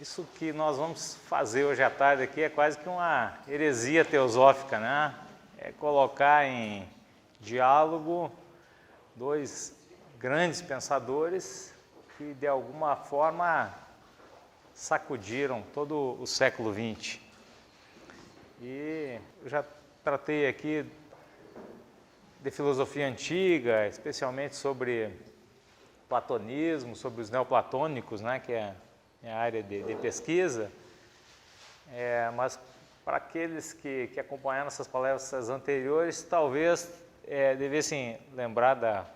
Isso que nós vamos fazer hoje à tarde aqui é quase que uma heresia teosófica, né? É colocar em diálogo dois grandes pensadores que, de alguma forma, sacudiram todo o século XX. E eu já tratei aqui de filosofia antiga, especialmente sobre platonismo, sobre os neoplatônicos, né, que é a área de pesquisa, mas para aqueles que acompanharam essas palestras anteriores, talvez devessem lembrar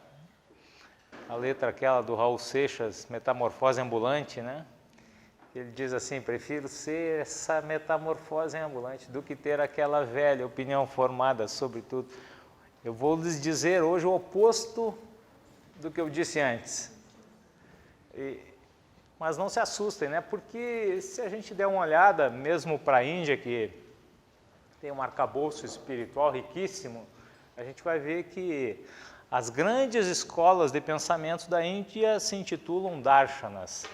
a letra aquela do Raul Seixas, Metamorfose Ambulante, né? Ele diz assim: prefiro ser essa metamorfose ambulante do que ter aquela velha opinião formada sobre tudo. Eu vou lhes dizer hoje o oposto do que eu disse antes. Mas não se assustem, né? Porque se a gente der uma olhada, mesmo para a Índia, que tem um arcabouço espiritual riquíssimo, a gente vai ver que as grandes escolas de pensamento da Índia se intitulam Darshanas.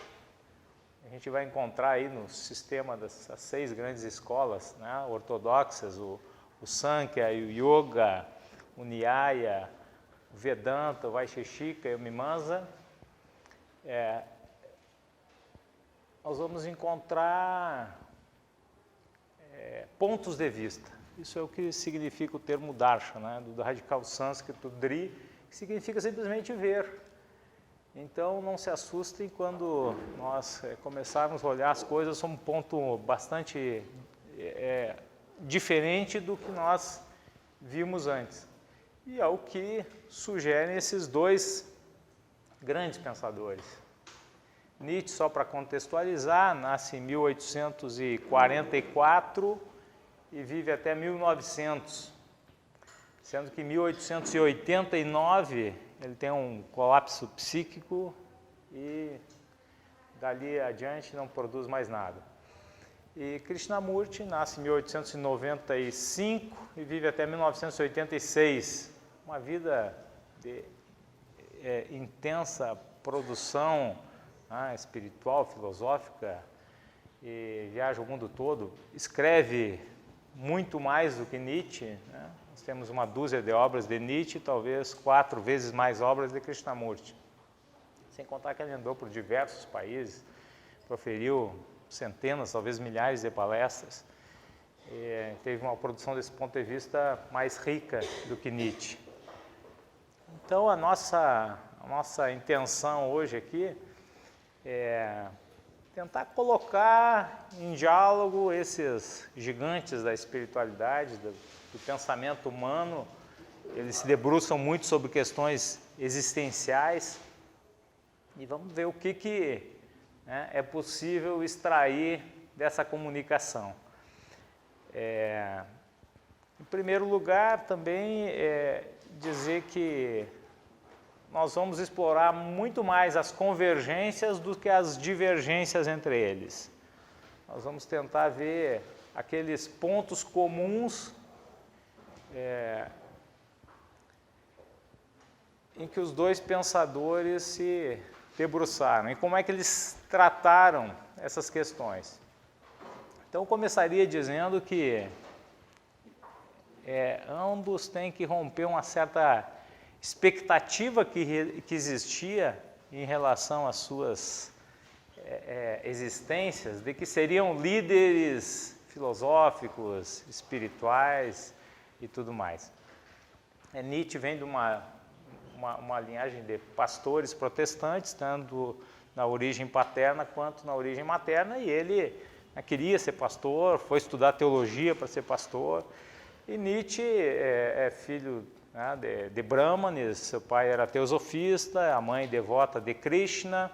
A gente vai encontrar aí no sistema dessas 6 grandes escolas, né, ortodoxas, o Sankhya, o Yoga, o Nyaya, o Vedanta, o Vaisheshika e o Mimamsa. Nós vamos encontrar pontos de vista. Isso é o que significa o termo darshan, né, do radical sânscrito dri, que significa simplesmente ver. Então, não se assustem quando nós começarmos a olhar as coisas sob um ponto bastante diferente do que nós vimos antes. E é o que sugerem esses 2 grandes pensadores. Nietzsche, só para contextualizar, nasce em 1844 e vive até 1900, sendo que em 1889 ele tem um colapso psíquico e dali adiante não produz mais nada. E Krishnamurti nasce em 1895 e vive até 1986, uma vida de intensa produção espiritual, filosófica, e viaja o mundo todo, escreve muito mais do que Nietzsche, né? Nós temos uma dúzia de obras de Nietzsche, talvez 4 vezes mais obras de Krishnamurti. Sem contar que ele andou por diversos países, proferiu centenas, talvez milhares de palestras, e teve uma produção desse ponto de vista mais rica do que Nietzsche. Então, a nossa intenção hoje aqui é tentar colocar em diálogo esses gigantes da espiritualidade, do pensamento humano. Eles se debruçam muito sobre questões existenciais e vamos ver o que é possível extrair dessa comunicação. Em primeiro lugar, também dizer que nós vamos explorar muito mais as convergências do que as divergências entre eles. Nós vamos tentar ver aqueles pontos comuns em que os 2 pensadores se debruçaram e como é que eles trataram essas questões. Então, eu começaria dizendo que ambos têm que romper uma certa expectativa que existia em relação às suas existências, de que seriam líderes filosóficos, espirituais e tudo mais. Nietzsche vem de uma linhagem de pastores protestantes, tanto na origem paterna quanto na origem materna, e ele queria ser pastor, foi estudar teologia para ser pastor, e Nietzsche é filho de Brahmanes, seu pai era teosofista, a mãe devota de Krishna,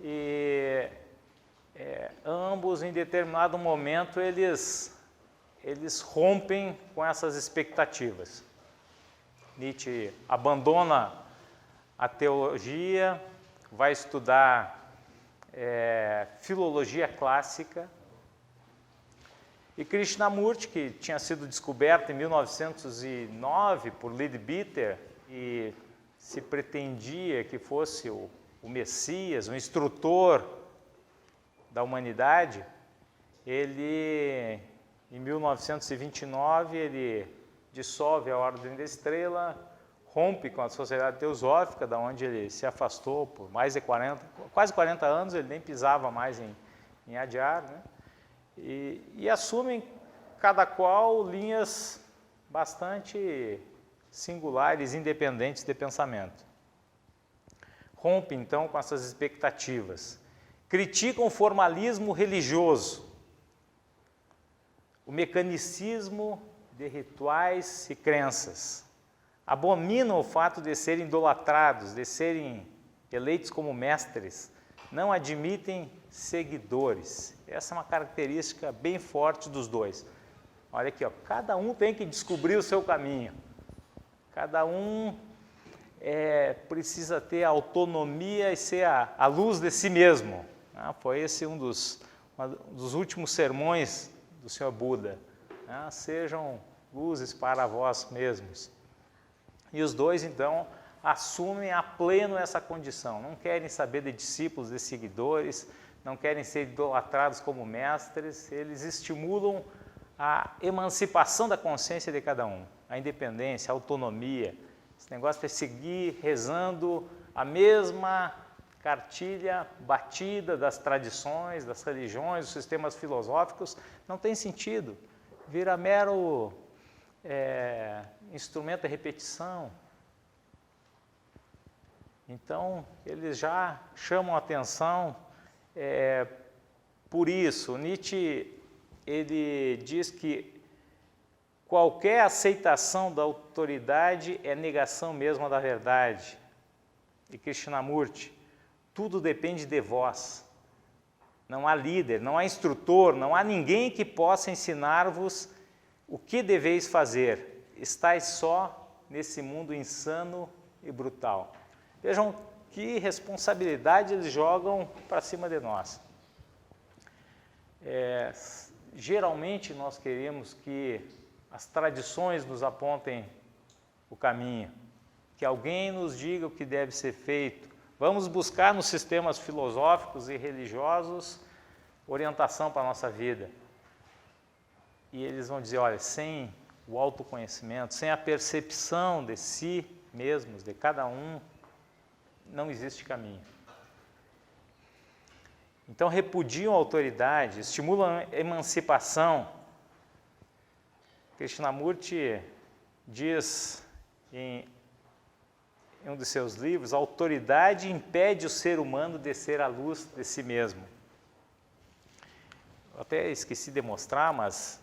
e ambos em determinado momento eles rompem com essas expectativas. Nietzsche abandona a teologia, vai estudar filologia clássica, e Krishnamurti, que tinha sido descoberto em 1909 por Leadbeater e se pretendia que fosse o Messias, o instrutor da humanidade, ele, em 1929, ele dissolve a Ordem da Estrela, rompe com a Sociedade Teosófica, da onde ele se afastou por mais de quase 40 anos, ele nem pisava mais em Adyar, né? E assumem cada qual linhas bastante singulares, independentes de pensamento. Rompe, então, com essas expectativas. Criticam o formalismo religioso, o mecanicismo de rituais e crenças. Abominam o fato de serem idolatrados, de serem eleitos como mestres. Não admitem seguidores. Essa é uma característica bem forte dos dois. Olha aqui, ó, cada um tem que descobrir o seu caminho. Cada um precisa ter autonomia e ser a luz de si mesmo. Foi esse um dos últimos sermões do Senhor Buda. Sejam luzes para vós mesmos. E os dois, então, assumem a pleno essa condição. Não querem saber de discípulos, de seguidores, não querem ser idolatrados como mestres. Eles estimulam a emancipação da consciência de cada um, a independência, a autonomia. Esse negócio de seguir rezando a mesma cartilha batida das tradições, das religiões, dos sistemas filosóficos, não tem sentido. Vira mero instrumento de repetição. Então, eles já chamam a atenção por isso. Nietzsche, ele diz que qualquer aceitação da autoridade é negação mesmo da verdade. E Krishnamurti, tudo depende de vós. Não há líder, não há instrutor, não há ninguém que possa ensinar-vos o que deveis fazer. Estais só nesse mundo insano e brutal. Vejam que responsabilidade eles jogam para cima de nós. Geralmente nós queremos que as tradições nos apontem o caminho, que alguém nos diga o que deve ser feito. Vamos buscar nos sistemas filosóficos e religiosos orientação para a nossa vida. E eles vão dizer, olha, sem o autoconhecimento, sem a percepção de si mesmos, de cada um, não existe caminho. Então, repudiam a autoridade, estimulam a emancipação. Krishnamurti diz em um de seus livros, a autoridade impede o ser humano de ser a luz de si mesmo. Eu até esqueci de mostrar, mas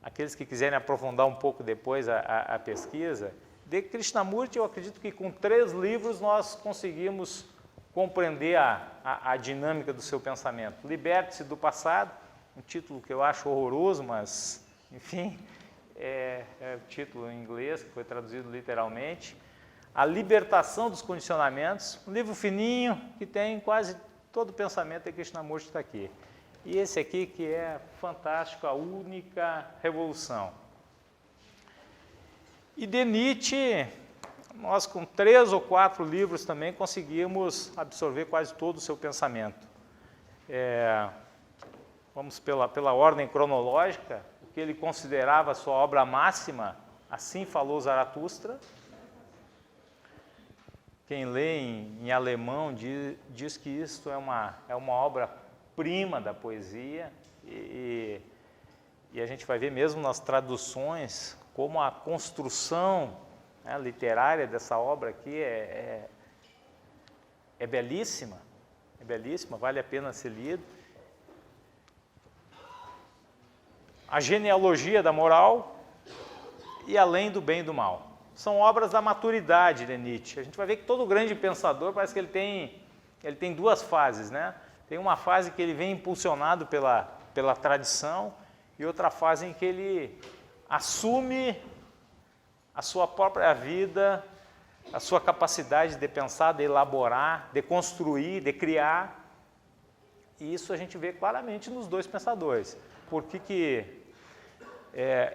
aqueles que quiserem aprofundar um pouco depois a pesquisa, de Krishnamurti, eu acredito que com 3 livros nós conseguimos compreender a dinâmica do seu pensamento. Liberte-se do passado, um título que eu acho horroroso, mas, enfim, é o título em inglês, que foi traduzido literalmente. A Libertação dos Condicionamentos, um livro fininho, que tem quase todo o pensamento de Krishnamurti está aqui. E esse aqui que é fantástico, a Única Revolução. E de Nietzsche, nós com 3 ou 4 livros também conseguimos absorver quase todo o seu pensamento. Vamos pela ordem cronológica, o que ele considerava a sua obra máxima, Assim Falou Zaratustra. Quem lê em alemão diz que isto é uma obra-prima da poesia e a gente vai ver mesmo nas traduções como a construção literária dessa obra aqui é belíssima, vale a pena ser lido. A Genealogia da Moral e Além do Bem e do Mal. São obras da maturidade de Nietzsche. A gente vai ver que todo grande pensador parece que ele tem 2 fases, né? Tem uma fase que ele vem impulsionado pela tradição e outra fase em que ele assume a sua própria vida, a sua capacidade de pensar, de elaborar, de construir, de criar. E isso a gente vê claramente nos 2 pensadores. Por que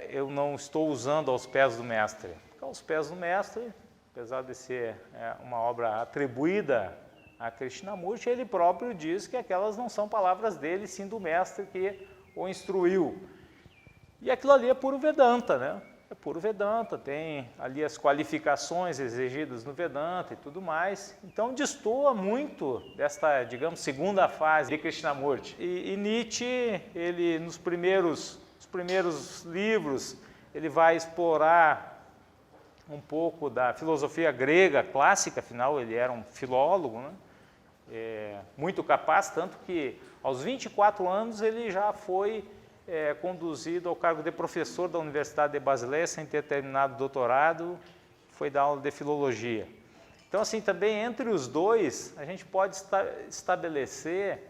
eu não estou usando Aos Pés do Mestre? Porque Aos Pés do Mestre, apesar de ser uma obra atribuída a Krishnamurti, ele próprio diz que aquelas não são palavras dele, sim do mestre que o instruiu. E aquilo ali é puro Vedanta, né? É puro Vedanta, tem ali as qualificações exigidas no Vedanta e tudo mais. Então destoa muito desta, digamos, segunda fase de Krishnamurti. E Nietzsche, ele nos primeiros livros, ele vai explorar um pouco da filosofia grega clássica, afinal ele era um filólogo, né? Muito capaz, tanto que aos 24 anos ele já foi conduzido ao cargo de professor da Universidade de Basileia, sem ter terminado o doutorado, foi dar aula de filologia. Então, assim, também entre os dois, a gente pode estabelecer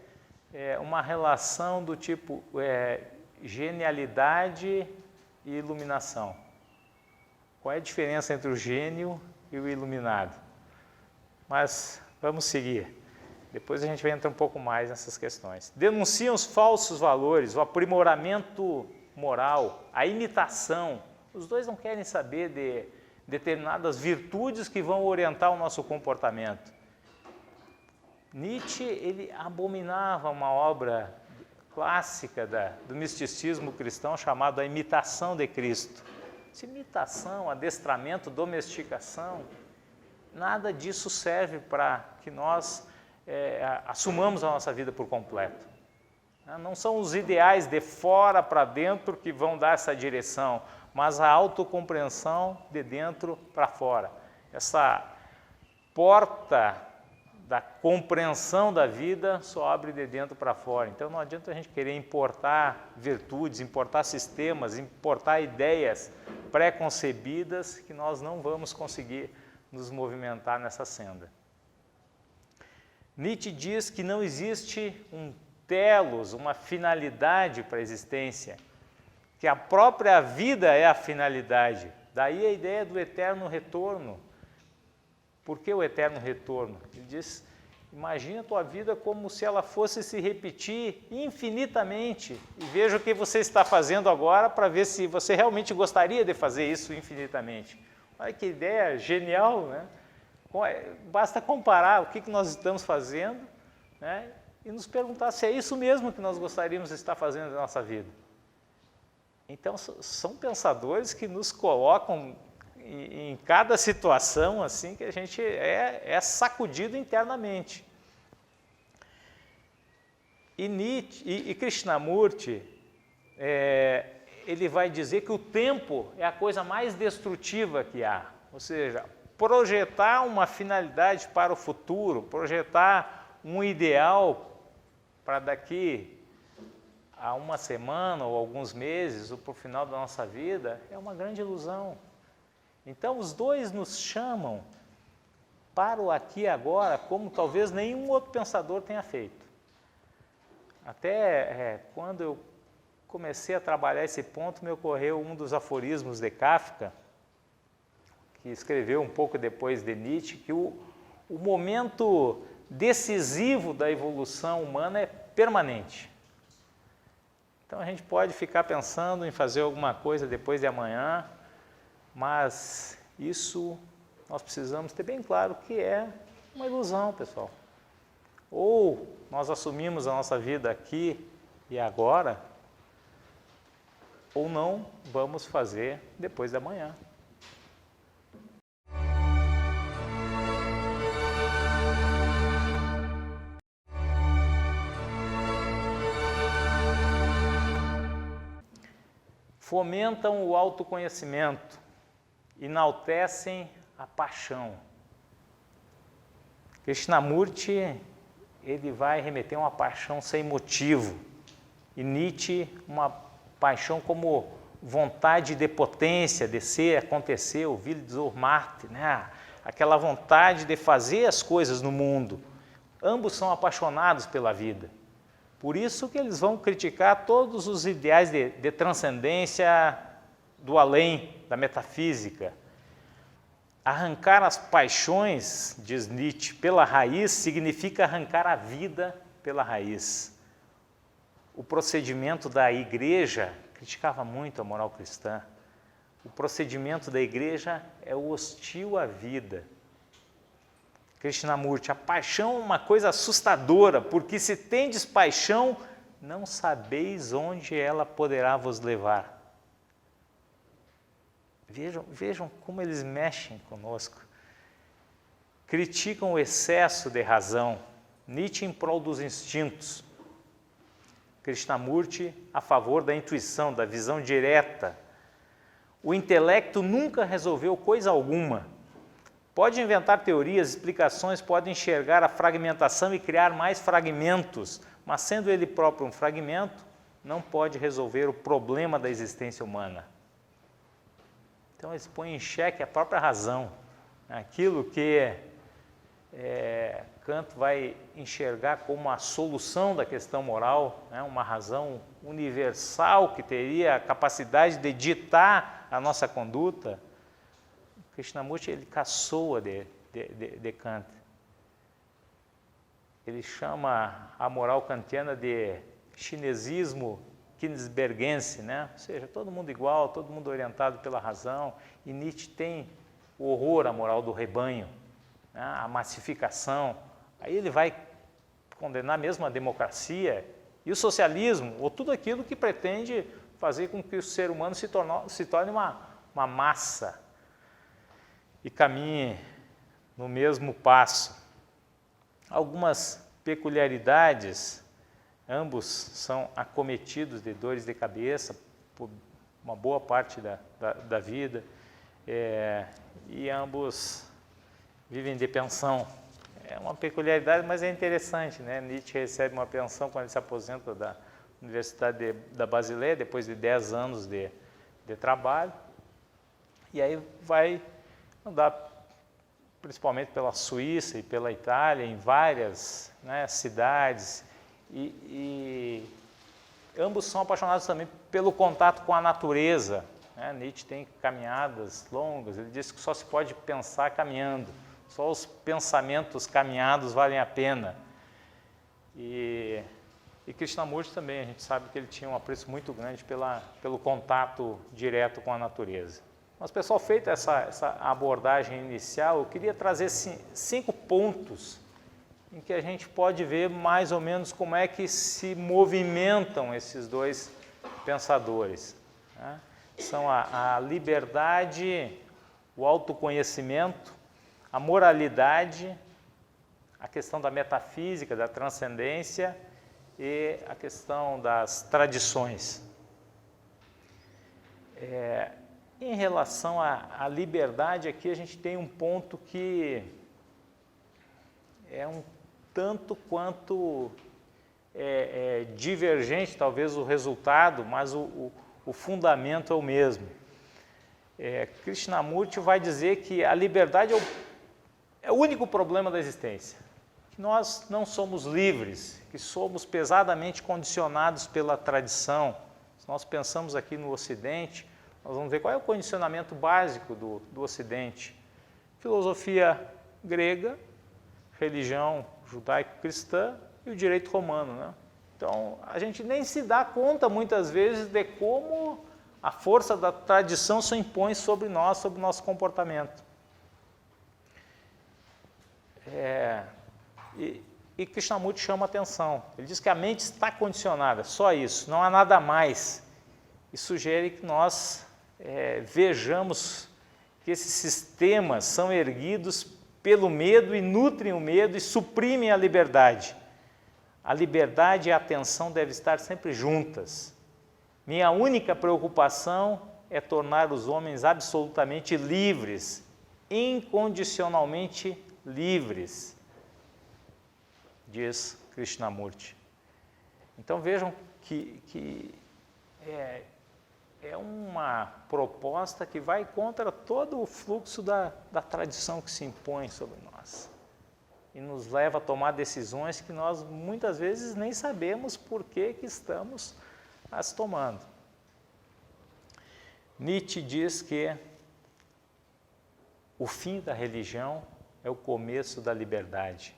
uma relação do tipo genialidade e iluminação. Qual é a diferença entre o gênio e o iluminado? Mas vamos seguir. Depois a gente vai entrar um pouco mais nessas questões. Denunciam os falsos valores, o aprimoramento moral, a imitação. Os dois não querem saber de determinadas virtudes que vão orientar o nosso comportamento. Nietzsche, ele abominava uma obra clássica do misticismo cristão chamada A Imitação de Cristo. Essa imitação, adestramento, domesticação, nada disso serve para que nós assumamos a nossa vida por completo. Não são os ideais de fora para dentro que vão dar essa direção, mas a autocompreensão de dentro para fora. Essa porta da compreensão da vida só abre de dentro para fora. Então não adianta a gente querer importar virtudes, importar sistemas, importar ideias pré-concebidas que nós não vamos conseguir nos movimentar nessa senda. Nietzsche diz que não existe um telos, uma finalidade para a existência, que a própria vida é a finalidade. Daí a ideia do eterno retorno. Por que o eterno retorno? Ele diz, imagina a tua vida como se ela fosse se repetir infinitamente e veja o que você está fazendo agora para ver se você realmente gostaria de fazer isso infinitamente. Olha que ideia genial, né? Basta comparar o que nós estamos fazendo, né, e nos perguntar se é isso mesmo que nós gostaríamos de estar fazendo na nossa vida. Então, são pensadores que nos colocam em cada situação assim que a gente é sacudido internamente. E Krishnamurti, ele vai dizer que o tempo é a coisa mais destrutiva que há, ou seja, projetar uma finalidade para o futuro, projetar um ideal para daqui a uma semana ou alguns meses ou para o final da nossa vida, é uma grande ilusão. Então, os dois nos chamam para o aqui e agora, como talvez nenhum outro pensador tenha feito. Até quando eu comecei a trabalhar esse ponto, me ocorreu um dos aforismos de Kafka, que escreveu um pouco depois de Nietzsche, que o momento decisivo da evolução humana é permanente. Então a gente pode ficar pensando em fazer alguma coisa depois de amanhã, mas isso nós precisamos ter bem claro que é uma ilusão, pessoal. Ou nós assumimos a nossa vida aqui e agora, ou não vamos fazer depois de amanhã. Fomentam o autoconhecimento, enaltecem a paixão. Krishnamurti, ele vai remeter a uma paixão sem motivo, e Nietzsche, uma paixão como vontade de potência, de ser, acontecer, o Wille zur Macht, né? Aquela vontade de fazer as coisas no mundo. Ambos são apaixonados pela vida. Por isso que eles vão criticar todos os ideais de transcendência do além, da metafísica. Arrancar as paixões, diz Nietzsche, pela raiz, significa arrancar a vida pela raiz. O procedimento da igreja, criticava muito a moral cristã, o procedimento da igreja é hostil à vida. Krishnamurti, a paixão é uma coisa assustadora, porque se tendes paixão, não sabeis onde ela poderá vos levar. Vejam como eles mexem conosco. Criticam o excesso de razão, Nietzsche em prol dos instintos, Krishnamurti a favor da intuição, da visão direta. O intelecto nunca resolveu coisa alguma. Pode inventar teorias, explicações, pode enxergar a fragmentação e criar mais fragmentos, mas sendo ele próprio um fragmento, não pode resolver o problema da existência humana. Então eles põem em xeque a própria razão, aquilo que Kant vai enxergar como a solução da questão moral, uma razão universal que teria a capacidade de ditar a nossa conduta. Krishnamurti ele caçoa de Kant. Ele chama a moral kantiana de chinesismo Keynesbergense, Ou seja, todo mundo igual, todo mundo orientado pela razão, e Nietzsche tem o horror à moral do rebanho, a massificação. Aí ele vai condenar mesmo a democracia e o socialismo, ou tudo aquilo que pretende fazer com que o ser humano se torne uma massa e caminhe no mesmo passo. Algumas peculiaridades. Ambos são acometidos de dores de cabeça por uma boa parte da vida, e ambos vivem de pensão. É uma peculiaridade, mas é interessante, Nietzsche recebe uma pensão quando ele se aposenta da Universidade da Basileia, depois de 10 anos de trabalho, e aí vai andar principalmente pela Suíça e pela Itália, em várias cidades, e ambos são apaixonados também pelo contato com a natureza. Nietzsche tem caminhadas longas, ele diz que só se pode pensar caminhando, só os pensamentos caminhados valem a pena. E Krishnamurti também, a gente sabe que ele tinha um apreço muito grande pelo contato direto com a natureza. Mas, pessoal, feita essa abordagem inicial, eu queria trazer 5 pontos em que a gente pode ver mais ou menos como é que se movimentam esses dois pensadores. São a liberdade, o autoconhecimento, a moralidade, a questão da metafísica, da transcendência e a questão das tradições. Em relação à liberdade, aqui a gente tem um ponto que é um tanto quanto divergente, talvez, o resultado, mas o fundamento é o mesmo. Krishnamurti vai dizer que a liberdade é o único problema da existência, que nós não somos livres, que somos pesadamente condicionados pela tradição. Se nós pensamos aqui no Ocidente, nós vamos ver qual é o condicionamento básico do Ocidente. Filosofia grega, religião judaico-cristã e o direito romano. Então, a gente nem se dá conta, muitas vezes, de como a força da tradição se impõe sobre nós, sobre o nosso comportamento. E Krishnamurti chama a atenção. Ele diz que a mente está condicionada, só isso, não há nada mais. E sugere que nós vejamos que esses sistemas são erguidos pelo medo e nutrem o medo e suprimem a liberdade. A liberdade e a atenção devem estar sempre juntas. Minha única preocupação é tornar os homens absolutamente livres, incondicionalmente livres, diz Krishnamurti. Então vejam que é uma proposta que vai contra todo o fluxo da tradição que se impõe sobre nós e nos leva a tomar decisões que nós muitas vezes nem sabemos por que estamos as tomando. Nietzsche diz que o fim da religião é o começo da liberdade.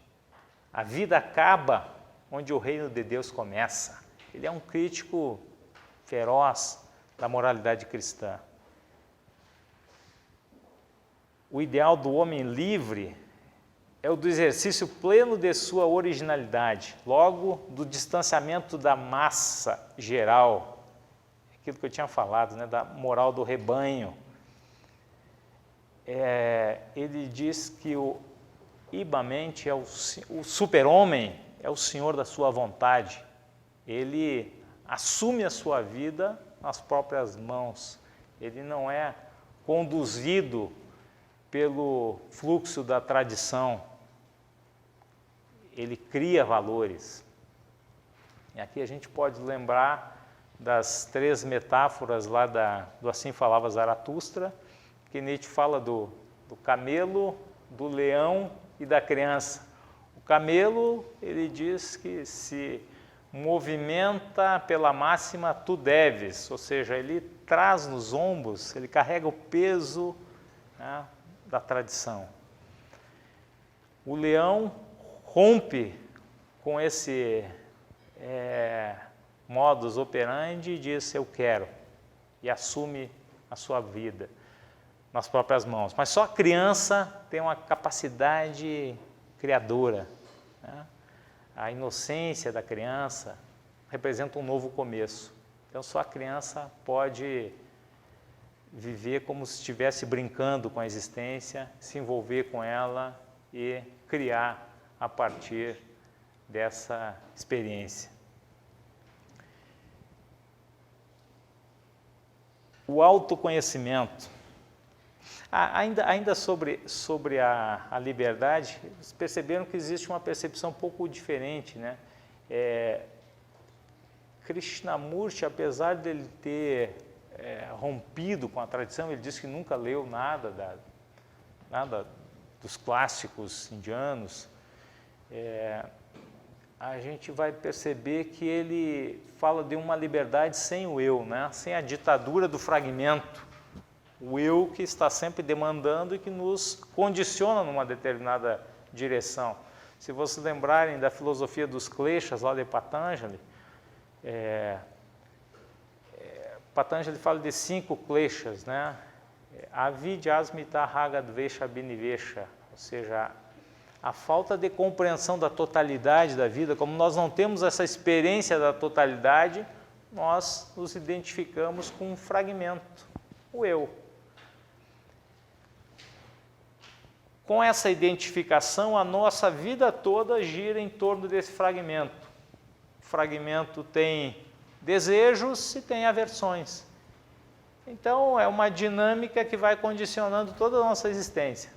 A vida acaba onde o reino de Deus começa. Ele é um crítico feroz da moralidade cristã. O ideal do homem livre é o do exercício pleno de sua originalidade, logo do distanciamento da massa geral, aquilo que eu tinha falado, né, da moral do rebanho. Ele diz que o Ibamente o super-homem é o senhor da sua vontade. Ele assume a sua vida nas próprias mãos. Ele não é conduzido pelo fluxo da tradição. Ele cria valores. E aqui a gente pode lembrar das 3 metáforas lá do Assim Falava Zaratustra, que Nietzsche fala do camelo, do leão e da criança. O camelo, ele diz que se movimenta pela máxima tu deves, ou seja, ele traz nos ombros, ele carrega o peso, né, da tradição. O leão rompe com esse modus operandi e diz eu quero, e assume a sua vida nas próprias mãos. Mas só a criança tem uma capacidade criadora, né? A inocência da criança representa um novo começo. Então só a criança pode viver como se estivesse brincando com a existência, se envolver com ela e criar a partir dessa experiência. O autoconhecimento. Ainda sobre a liberdade, vocês perceberam que existe uma percepção um pouco diferente, né? Krishnamurti, apesar dele ter rompido com a tradição, ele disse que nunca leu nada dos clássicos indianos, a gente vai perceber que ele fala de uma liberdade sem o eu, né? Sem a ditadura do fragmento. O eu que está sempre demandando e que nos condiciona numa determinada direção. Se vocês lembrarem da filosofia dos kleshas, lá de Patanjali, Patanjali fala de 5 kleshas, né? Avidya, asmita, raga, dvesha, abhinivesha, ou seja, a falta de compreensão da totalidade da vida. Como nós não temos essa experiência da totalidade, nós nos identificamos com um fragmento, o eu. Com essa identificação, a nossa vida toda gira em torno desse fragmento. O fragmento tem desejos e tem aversões. Então, é uma dinâmica que vai condicionando toda a nossa existência.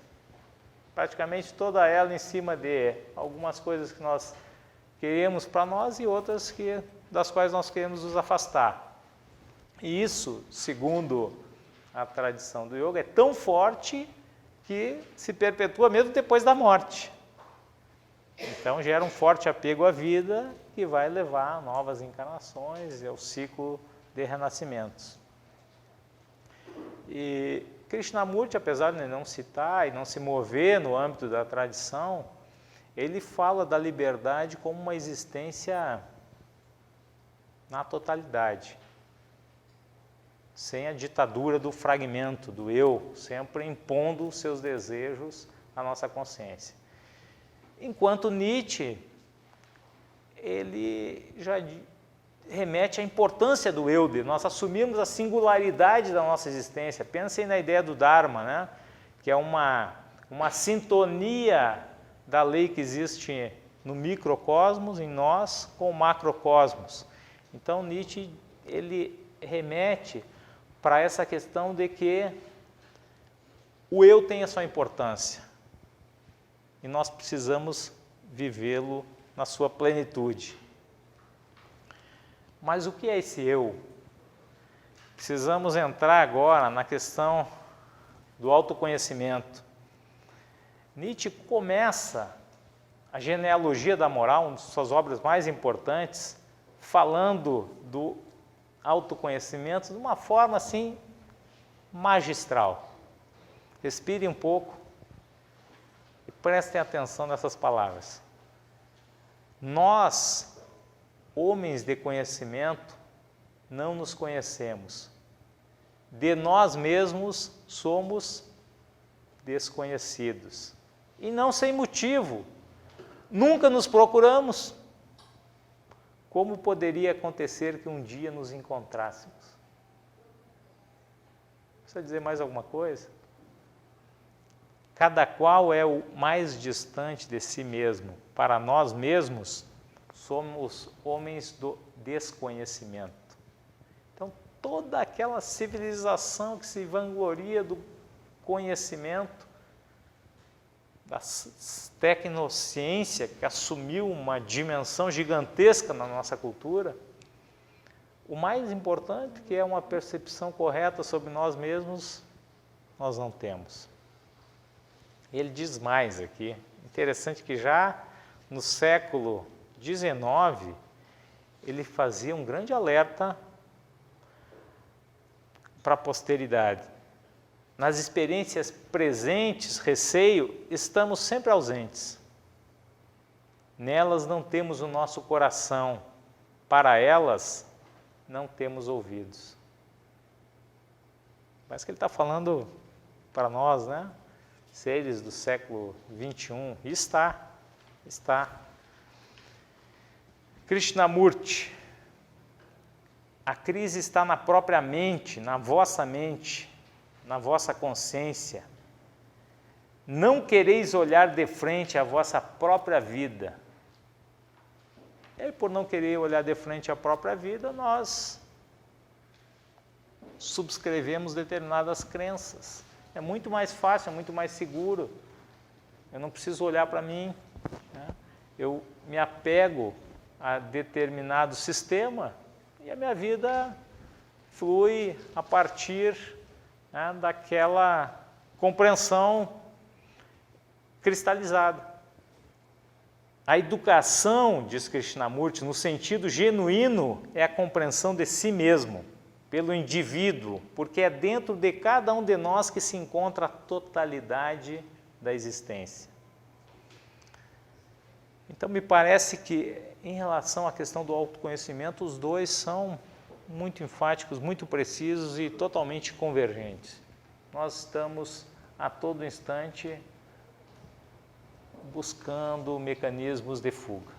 Praticamente toda ela em cima de algumas coisas que nós queremos para nós e outras das quais nós queremos nos afastar. E isso, segundo a tradição do yoga, é tão forte que se perpetua mesmo depois da morte. Então gera um forte apego à vida que vai levar a novas encarnações e ao ciclo de renascimentos. E Krishnamurti, apesar de não citar e não se mover no âmbito da tradição, ele fala da liberdade como uma existência na totalidade, sem a ditadura do fragmento, do eu, sempre impondo os seus desejos à nossa consciência. Enquanto Nietzsche, ele já remete à importância do eu, de nós assumirmos a singularidade da nossa existência. Pensem na ideia do Dharma, né? Que é uma sintonia da lei que existe no microcosmos, em nós, com o macrocosmos. Então Nietzsche, ele remete para essa questão de que o eu tem a sua importância e nós precisamos vivê-lo na sua plenitude. Mas o que é esse eu? Precisamos entrar agora na questão do autoconhecimento. Nietzsche começa a genealogia da moral, uma de suas obras mais importantes, falando do autoconhecimento de uma forma assim magistral. Respire um pouco e prestem atenção nessas palavras. Nós, homens de conhecimento, não nos conhecemos. De nós mesmos somos desconhecidos. e não sem motivo. Nunca nos procuramos. Como poderia acontecer que um dia nos encontrássemos? Precisa dizer mais alguma coisa? Cada qual é o mais distante de si mesmo. Para nós mesmos, somos homens do desconhecimento. Então, toda aquela civilização que se vangloria do conhecimento, da tecnociência, que assumiu uma dimensão gigantesca na nossa cultura, o mais importante, que é uma percepção correta sobre nós mesmos, nós não temos. Ele diz mais aqui, interessante que já no século XIX, ele fazia um grande alerta para a posteridade. Nas experiências presentes, receio, estamos sempre ausentes. Nelas não temos o nosso coração, para elas não temos ouvidos. Parece que ele está falando para nós, né? Seres do século XXI. E está. Krishnamurti, a crise está na própria mente, na vossa consciência. Não quereis olhar de frente a vossa própria vida. E por não querer olhar de frente a própria vida, nós subscrevemos determinadas crenças. É muito mais fácil, é muito mais seguro. Eu não preciso olhar para mim, né? Eu me apego a determinado sistema e a minha vida flui a partir, né, daquela compreensão cristalizada. A educação, diz Krishnamurti, no sentido genuíno, é a compreensão de si mesmo, pelo indivíduo, porque é dentro de cada um de nós que se encontra a totalidade da existência. Então, me parece que, em relação à questão do autoconhecimento, os dois são muito enfáticos, muito precisos e totalmente convergentes. Nós estamos, a todo instante, buscando mecanismos de fuga.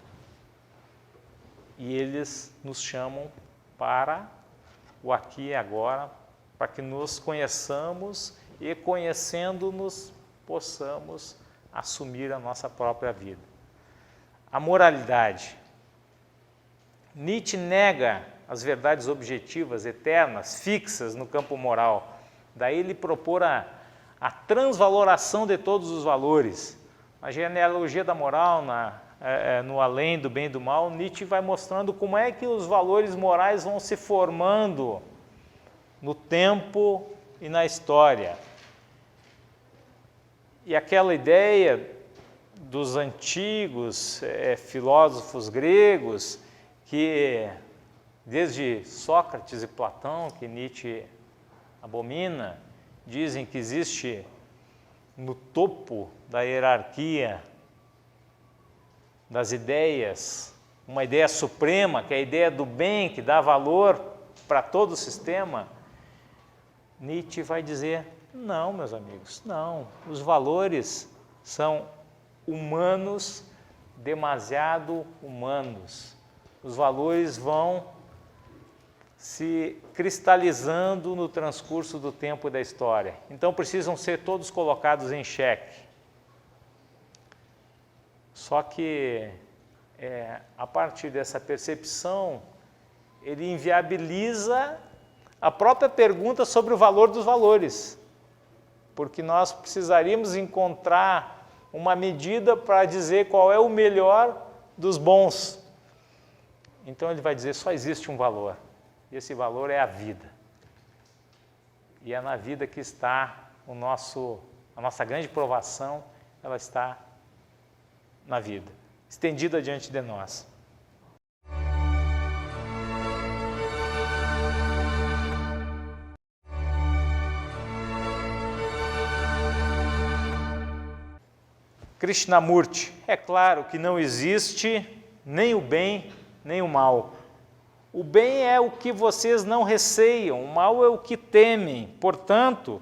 E eles nos chamam para o aqui e agora, para que nos conheçamos e, conhecendo-nos, possamos assumir a nossa própria vida. A moralidade. Nietzsche nega as verdades objetivas, eternas, fixas no campo moral. Daí ele propor a transvaloração de todos os valores. A genealogia da moral, no além do bem e do mal, Nietzsche vai mostrando como é que os valores morais vão se formando no tempo e na história. E aquela ideia dos antigos filósofos gregos, que desde Sócrates e Platão, que Nietzsche abomina, dizem que existe no topo da hierarquia das ideias, uma ideia suprema, que é a ideia do bem, que dá valor para todo o sistema. Nietzsche vai dizer, não, meus amigos, não, os valores são humanos, demasiado humanos. Os valores vão se cristalizando no transcurso do tempo e da história. Então, precisam ser todos colocados em xeque. Só que, a partir dessa percepção, ele inviabiliza a própria pergunta sobre o valor dos valores, porque nós precisaríamos encontrar uma medida para dizer qual é o melhor dos bons. Então, ele vai dizer, só existe um valor. E esse valor é a vida. E é na vida que está a nossa grande provação, ela está na vida, estendida diante de nós. Krishnamurti, é claro que não existe nem o bem nem o mal. O bem é o que vocês não receiam, o mal é o que temem. Portanto,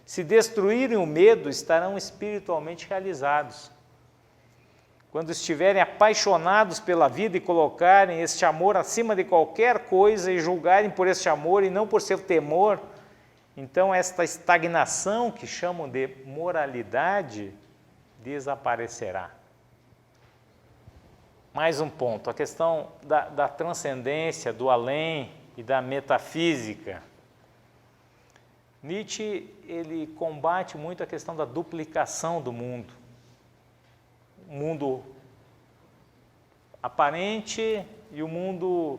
Se destruírem o medo, estarão espiritualmente realizados. Quando estiverem apaixonados pela vida e colocarem este amor acima de qualquer coisa e julgarem por este amor e não por seu temor, então esta estagnação que chamam de moralidade desaparecerá. Mais um ponto, a questão da transcendência, do além e da metafísica. Nietzsche, ele combate muito a questão da duplicação do mundo. O mundo aparente e o mundo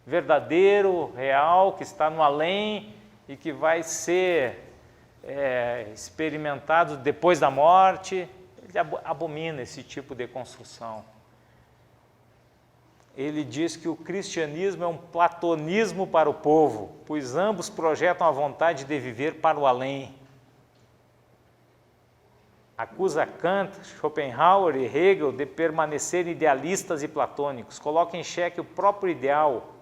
verdadeiro, real, que está no além e que vai ser experimentado depois da morte. Ele abomina esse tipo de construção. Ele diz que o cristianismo é um platonismo para o povo, pois ambos projetam a vontade de viver para o além. Acusa Kant, Schopenhauer e Hegel de permanecerem idealistas e platônicos. Coloca em xeque o próprio ideal,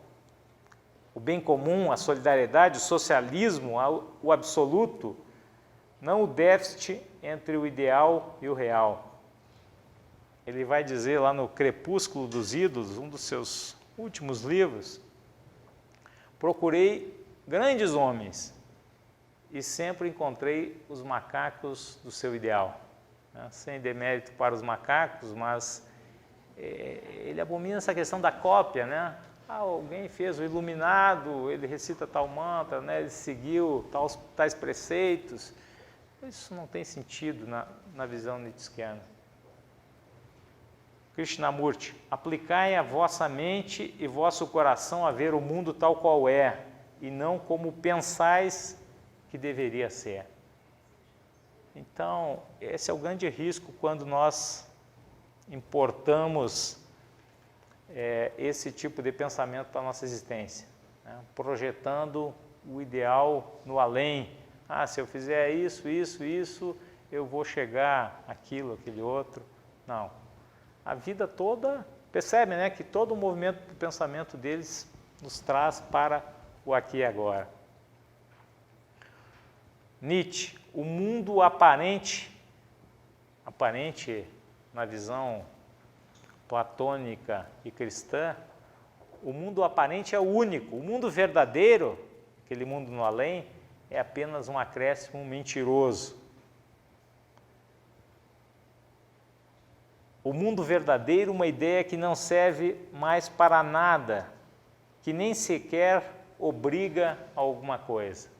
o bem comum, a solidariedade, o socialismo, o absoluto, não o déficit entre o ideal e o real. Ele vai dizer lá no Crepúsculo dos Ídolos, um dos seus últimos livros, procurei grandes homens e sempre encontrei os macacos do seu ideal. Sem demérito para os macacos, mas ele abomina essa questão da cópia, né? Alguém fez o iluminado, ele recita tal mantra, né? Ele seguiu tais preceitos. Isso não tem sentido na visão nietzschiana. Krishnamurti, aplicai a vossa mente e vosso coração a ver o mundo tal qual é, e não como pensais que deveria ser. Então, esse é o grande risco quando nós importamos esse tipo de pensamento para a nossa existência, né? Projetando o ideal no além. Se eu fizer isso, eu vou chegar àquilo, aquele outro. Não. A vida toda, percebe, né, que todo o movimento do pensamento deles nos traz para o aqui e agora. Nietzsche, o mundo aparente na visão platônica e cristã, o mundo aparente é o único. O mundo verdadeiro, aquele mundo no além, é apenas um acréscimo mentiroso. O mundo verdadeiro, uma ideia que não serve mais para nada, que nem sequer obriga a alguma coisa.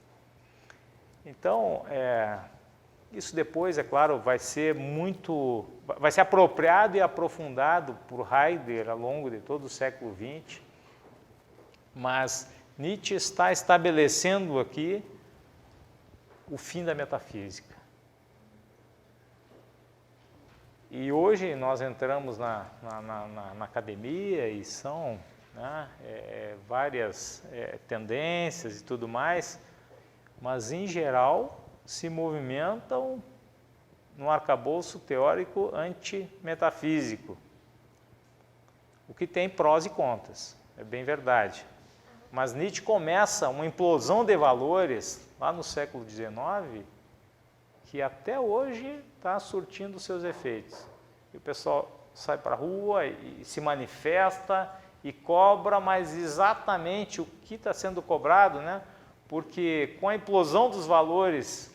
Então, isso depois, é claro, vai ser apropriado e aprofundado por Heidegger ao longo de todo o século XX, mas Nietzsche está estabelecendo aqui o fim da metafísica. E hoje nós entramos na academia e são, né, várias tendências e tudo mais, mas em geral se movimentam no arcabouço teórico antimetafísico, o que tem prós e contras, é bem verdade. Mas Nietzsche começa uma implosão de valores lá no século XIX, que até hoje está surtindo seus efeitos. E o pessoal sai para a rua e se manifesta e cobra, mas exatamente o que está sendo cobrado, né? Porque com a implosão dos valores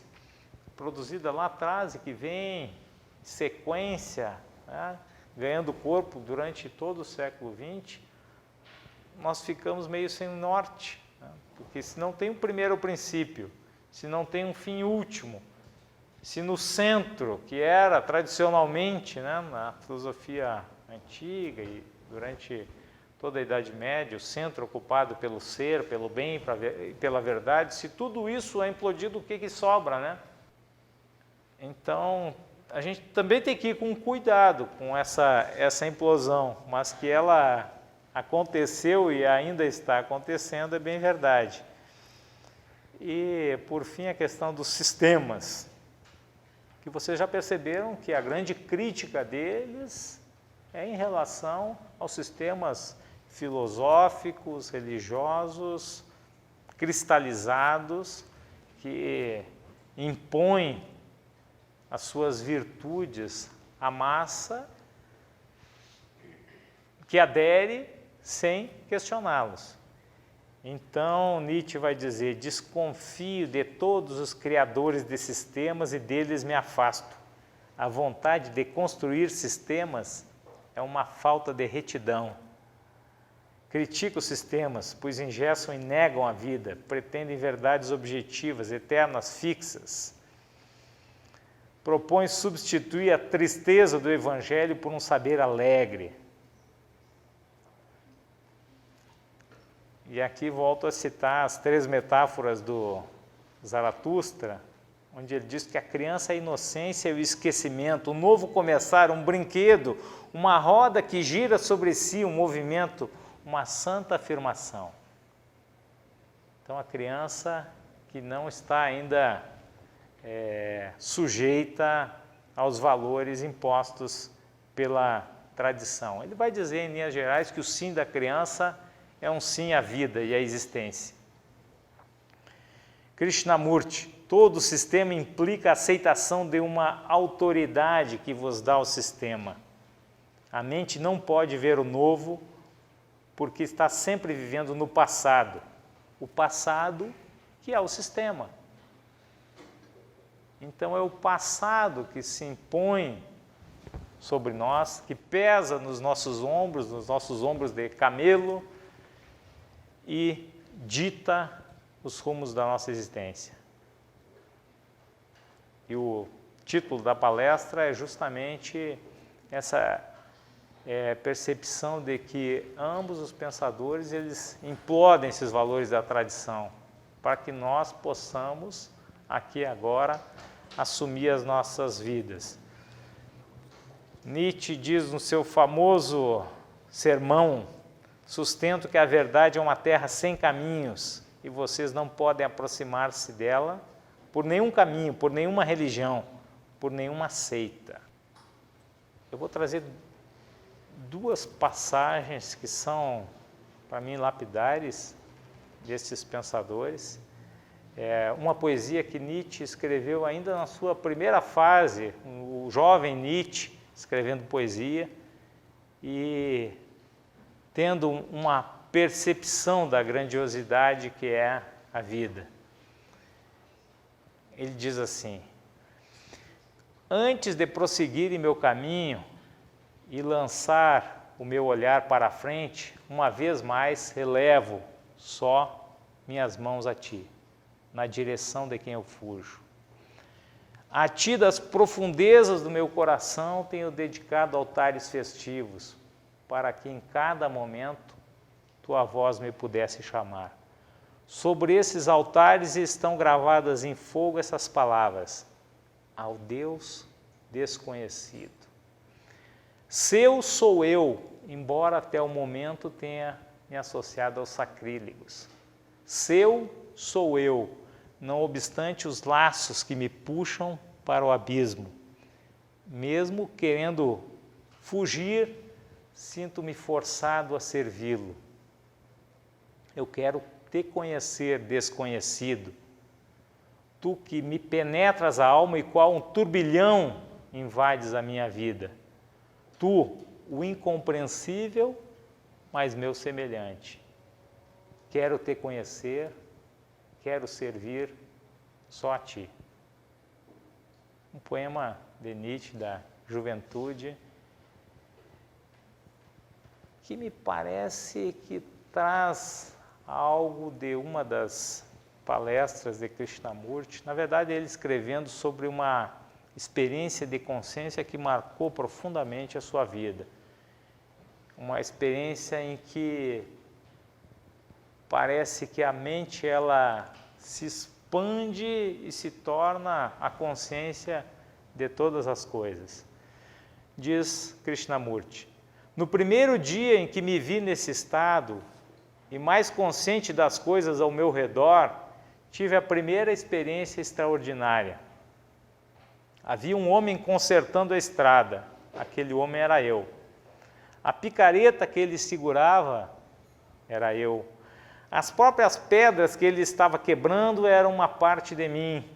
produzida lá atrás e que vem em sequência, né, ganhando corpo durante todo o século XX, nós ficamos meio sem norte, né? Porque se não tem um primeiro princípio, se não tem um fim último, se no centro, que era tradicionalmente, né, na filosofia antiga e durante toda a Idade Média, o centro ocupado pelo ser, pelo bem e pela verdade, se tudo isso é implodido, o que sobra, né? Então, a gente também tem que ir com cuidado com essa implosão, mas que ela aconteceu e ainda está acontecendo, é bem verdade. E, por fim, a questão dos sistemas, que vocês já perceberam que a grande crítica deles é em relação aos sistemas filosóficos, religiosos, cristalizados, que impõe as suas virtudes à massa que adere sem questioná-los. Então, Nietzsche vai dizer: desconfio de todos os criadores de sistemas e deles me afasto. A vontade de construir sistemas é uma falta de retidão. Critico os sistemas, pois engessam e negam a vida, pretendem verdades objetivas, eternas, fixas. Propõe substituir a tristeza do Evangelho por um saber alegre. E aqui volto a citar as 3 metáforas do Zaratustra, onde ele diz que a criança é a inocência e o esquecimento, o novo começar, um brinquedo, uma roda que gira sobre si, um movimento, uma santa afirmação. Então, a criança que não está ainda sujeita aos valores impostos pela tradição. Ele vai dizer, em linhas gerais, que o sim da criança é um sim à vida e à existência. Krishnamurti: todo sistema implica a aceitação de uma autoridade que vos dá o sistema. A mente não pode ver o novo porque está sempre vivendo no passado. O passado que é o sistema. Então é o passado que se impõe sobre nós, que pesa nos nossos ombros de camelo, e dita os rumos da nossa existência. E o título da palestra é justamente essa percepção de que ambos os pensadores eles implodem esses valores da tradição para que nós possamos, aqui e agora, assumir as nossas vidas. Nietzsche diz no seu famoso sermão: sustento que a verdade é uma terra sem caminhos e vocês não podem aproximar-se dela por nenhum caminho, por nenhuma religião, por nenhuma seita. Eu vou trazer 2 passagens que são, para mim, lapidares desses pensadores. Uma poesia que Nietzsche escreveu ainda na sua primeira fase, o jovem Nietzsche escrevendo poesia e tendo uma percepção da grandiosidade que é a vida. Ele diz assim: antes de prosseguir em meu caminho e lançar o meu olhar para a frente, uma vez mais relevo só minhas mãos a ti, na direção de quem eu fujo. A ti das profundezas do meu coração tenho dedicado altares festivos, para que em cada momento tua voz me pudesse chamar. Sobre esses altares estão gravadas em fogo essas palavras: ao Deus desconhecido. Seu sou eu, embora até o momento tenha me associado aos sacrílegos. Seu sou eu, não obstante os laços que me puxam para o abismo. Mesmo querendo fugir, sinto-me forçado a servi-lo. Eu quero te conhecer, desconhecido. Tu que me penetras a alma e qual um turbilhão invades a minha vida. Tu, o incompreensível, mas meu semelhante. Quero te conhecer, quero servir só a ti. Um poema de Nietzsche, da juventude, que me parece que traz algo de uma das palestras de Krishnamurti. Na verdade, ele escrevendo sobre uma experiência de consciência que marcou profundamente a sua vida. Uma experiência em que parece que a mente ela se expande e se torna a consciência de todas as coisas. Diz Krishnamurti: no primeiro dia em que me vi nesse estado e mais consciente das coisas ao meu redor, tive a primeira experiência extraordinária. Havia um homem consertando a estrada, aquele homem era eu. A picareta que ele segurava era eu. As próprias pedras que ele estava quebrando eram uma parte de mim.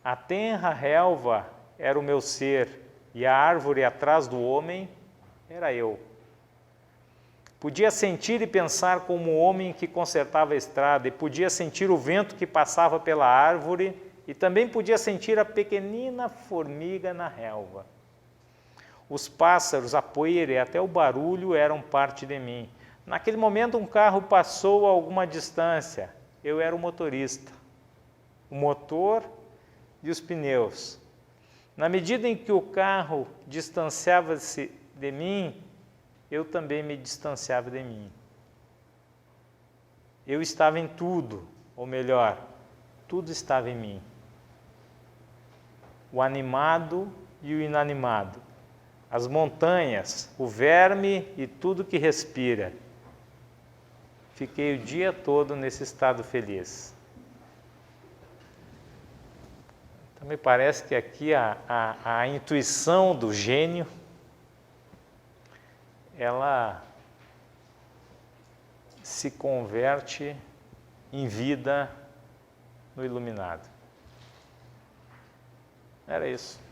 A tenra relva era o meu ser, e a árvore atrás do homem era eu. Podia sentir e pensar como o homem que consertava a estrada, e podia sentir o vento que passava pela árvore, e também podia sentir a pequenina formiga na relva. Os pássaros, a poeira e até o barulho eram parte de mim. Naquele momento um carro passou a alguma distância. Eu era o motorista, o motor e os pneus. Na medida em que o carro distanciava-se de mim, eu também me distanciava de mim. Eu estava em tudo, ou melhor, tudo estava em mim. O animado e o inanimado, as montanhas, o verme e tudo que respira. Fiquei o dia todo nesse estado feliz. Então me parece que aqui a intuição do gênio, ela se converte em vida no iluminado. Era isso.